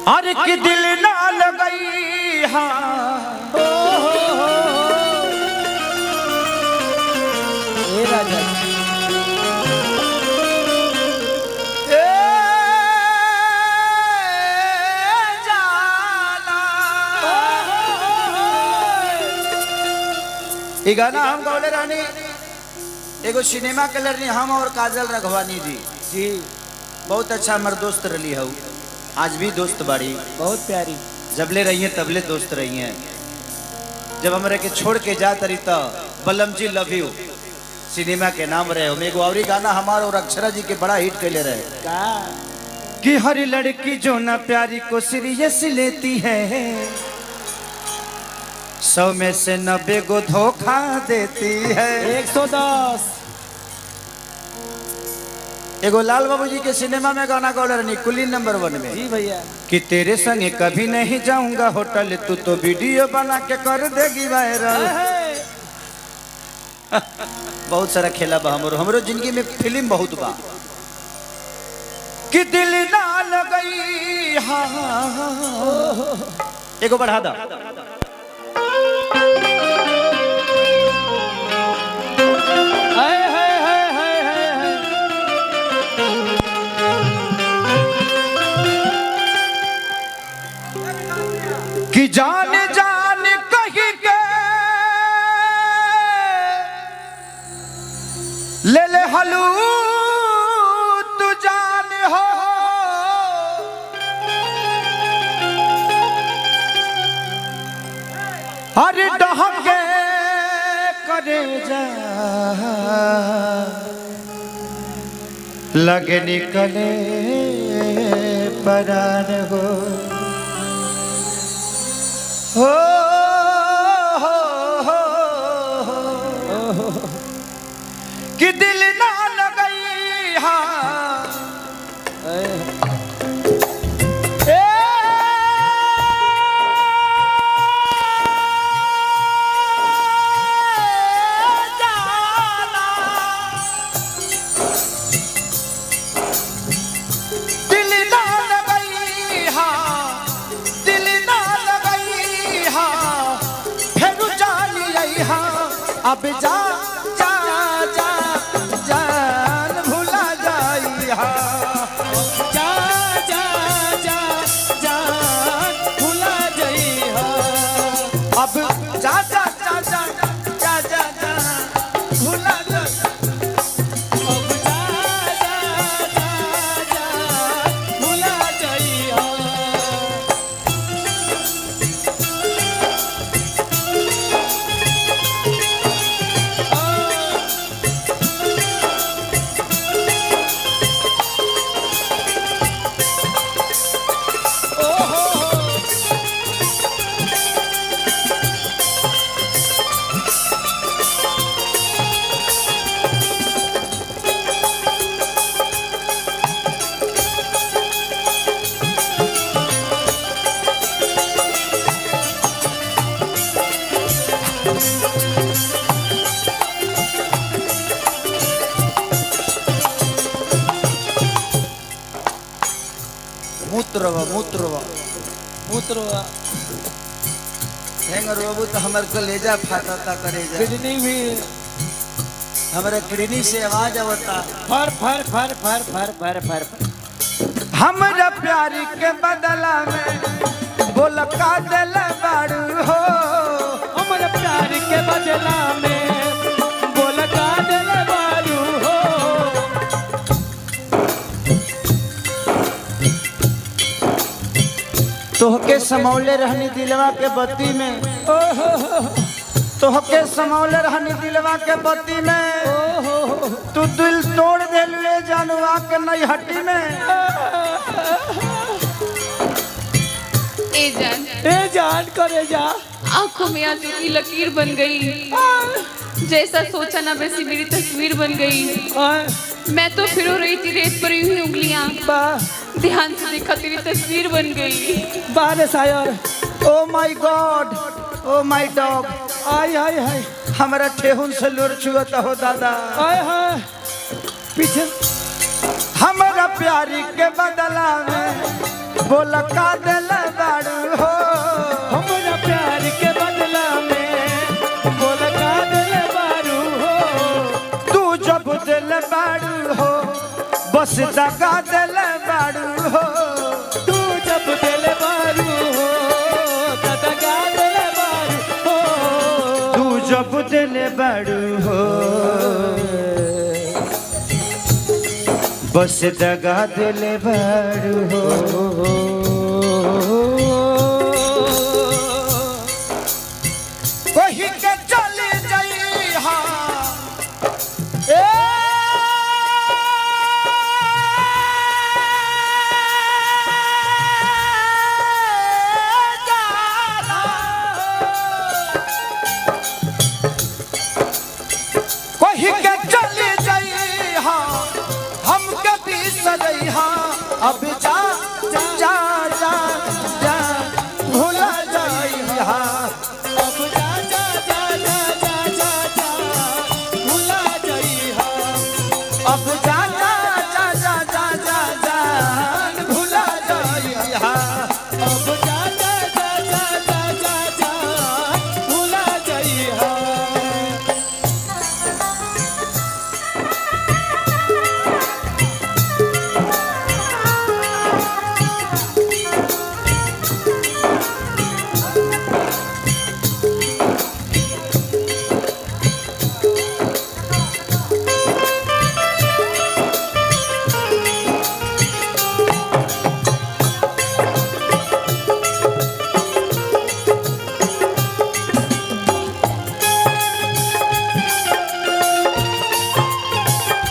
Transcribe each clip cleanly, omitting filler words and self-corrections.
और कि दिल ना लगई हाँ राजा ये गाना हम गौले रानी एगो सिनेमा कलर नहीं हम और काजल रघवानी जी जी बहुत अच्छा हमारे दोस्त रही है आज भी दोस्त बाड़ी बहुत प्यारी जबले रही हैं तबले दोस्त रही हैं जब हमारे के छोड़ के जा तरी तो बलम जी लव यू सिनेमा के नाम रहे हो एगो और गाना हमारा और अक्षरा जी के बड़ा हिट कैले रहे का कि हर लड़की जो ना प्यारी को सीरियस लेती है 100 में से 90 को धोखा देती है 110 एगो लाल बाबू जी के सिनेमा में गाना गौले रहनी कुली नंबर 1 में जी भैया कि तेरे संगे कभी नहीं जाऊंगा होटल तू तो वीडियो बना के कर देगी वायरल बहुत सारा खेला बा हमरो जिंदगी में फिल्म बहुत बा कि दिल ना लगई हाँ एगो बढ़ा दा कि जान जान कही के ले ले हलू तू जान हो अरे डहके करे जा लगे निकले परान हो हो कि दिल ना लगई हाँ अब जा जा जा जान भुला जाई जा जा जा जान भुला जाई अब जा जा जा जा जा जा जा भुला जा अब जा जा जा जा भुला जाई मूत्रवा मूत्र हैंगर बाबू तो हमारे कलेजा फाटा करेजा किडनी भी हमारे किडनी से आवाज आवता फर फर फर फर फर फर फर हमारा प्यारी के बदला में बोल का दिल बाड़ू हो हमारे प्यार के बदला में बोल का दिल बारू हो तोहके समौले रहनी दिलवा के बत्ती में तोहके समौले रहनी दिलवा के बत्ती में तू दिल तोड़ दिलवे जानवा के नई हट्टी में ए जान करे जा आंखों में आंसू की लकीर बन गई जैसा सोचा ना वैसी मेरी तस्वीर बन गई मैं तो फिर रही थी रेत पर हुई उंगलियां ध्यान से देखा तेरी तस्वीर बन गई बारे शायर oh my God oh my dog आई हाय हाय हमारा ठेहुन से लोर छुअता हो दादा आय हाय पीछे हमारा प्यारी के बदला में बोल का दिल बाड़ू हो हमरा प्यार के बदला में बोल का दिल बारू हो तू जब दिल बाड़ू हो बस दगा दिल बाड़ू हो तू जब दिल बारू हो दगा दिल बारू हो तू जब दिल बाड़ू हो बस दगा दिल बाड़ू हो कही के चले जाई ए कही के चले जाई हम कभी सदै अब जा जा जा जा भूला जाई अब जा जा जा जा जा जा जा भुला जइहा अब जा जा जा जा जा जा जा भूला जाई अब जा जा जा जा जा जा जा भुला जइहा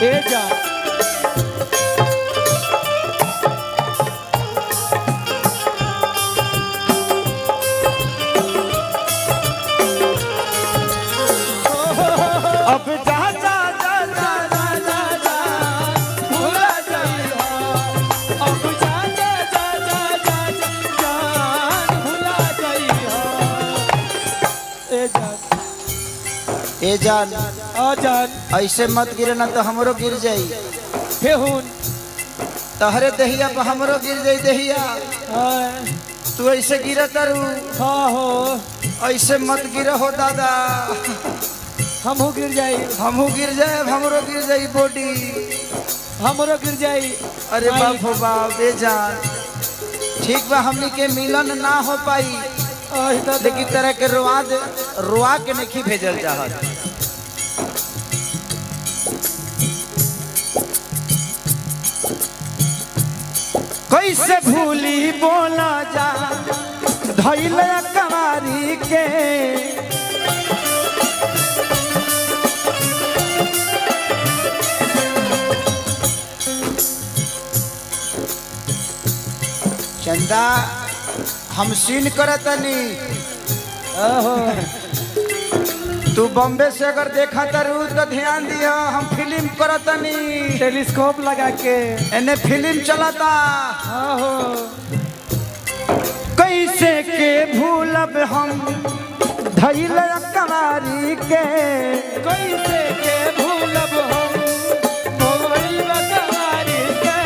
ए जा अब जा जा जा जा जा जा जा भूला जइहा अब जा जा जा जा जा जा जान भुला जइहा ए जा ए जान आ जान ऐसे मत गिरे ना तो हमरो गिर जाई फेहुन तहरे दहिया पर हमरो गिर जाई दहिया तू ऐसे गिरा करू हाँ हो ऐसे मत गिरा हो दादा हमहू गिर जाई हमहू गिर जाए हमरो गिर जाई बॉडी हमरो गिर जाई अरे बाप हो बाप बेजान ठीक बा हमनी के मिलन ना हो पाई लेकिन तरह के रुआ के नहीं भेजल चाहत कैसे भूली बोला जा धैल कवारी के चंदा हम सीन करतनी तू बॉम्बे से अगर देखा तरू तो ध्यान दिया हम फिल्म करतनी टेलीस्कोप लगा के एने फिल्म चलता आहो कैसे के भूलब हम धैल कवारी के कैसे के भूलब हम भोल बकवारी के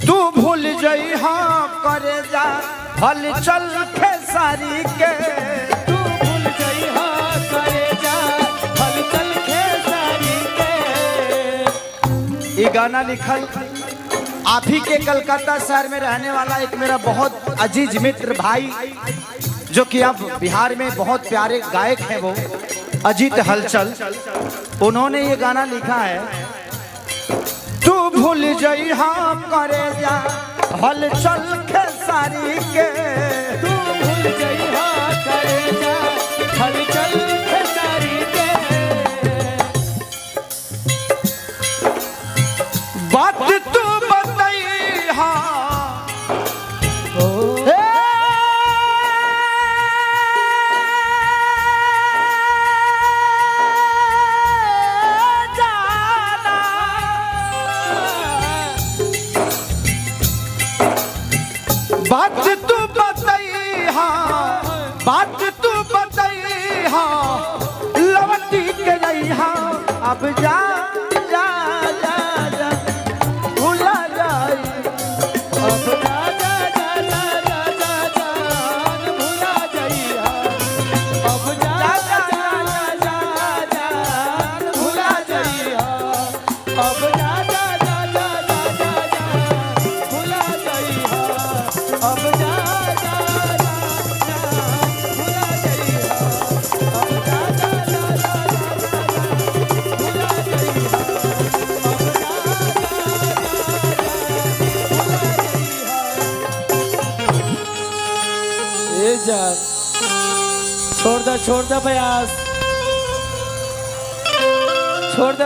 तू भूल जई हाँ करे जा हल चल खेसारी के तू भूल जइहा करे जा हल चल खेसारी के ये गाना लिखल आप ही के कलकत्ता शहर में रहने वाला एक मेरा बहुत अजीज मित्र भाई जो कि अब बिहार में बहुत प्यारे गायक हैं वो अजीत हलचल उन्होंने ये गाना लिखा है तू भूल जई हाँ करे जा हलचल खेसारी के तू भूल जइहा करे जा हल चल खेसारी के बात तू बताई हाँ बात तू बताई हाँ बात तू बताई हाँ लवटी के रही हाँ अब जा जा जा जा भूला जाई अब जा जा जा जा जा जा जा भुला गई हा अब जा जा जा जा भुला गई हा अब जा जा जा जा जा भुला गई हा अब जा जा जा भुला गई हा ए जा छोड़ दे प्रयास छोड़ दे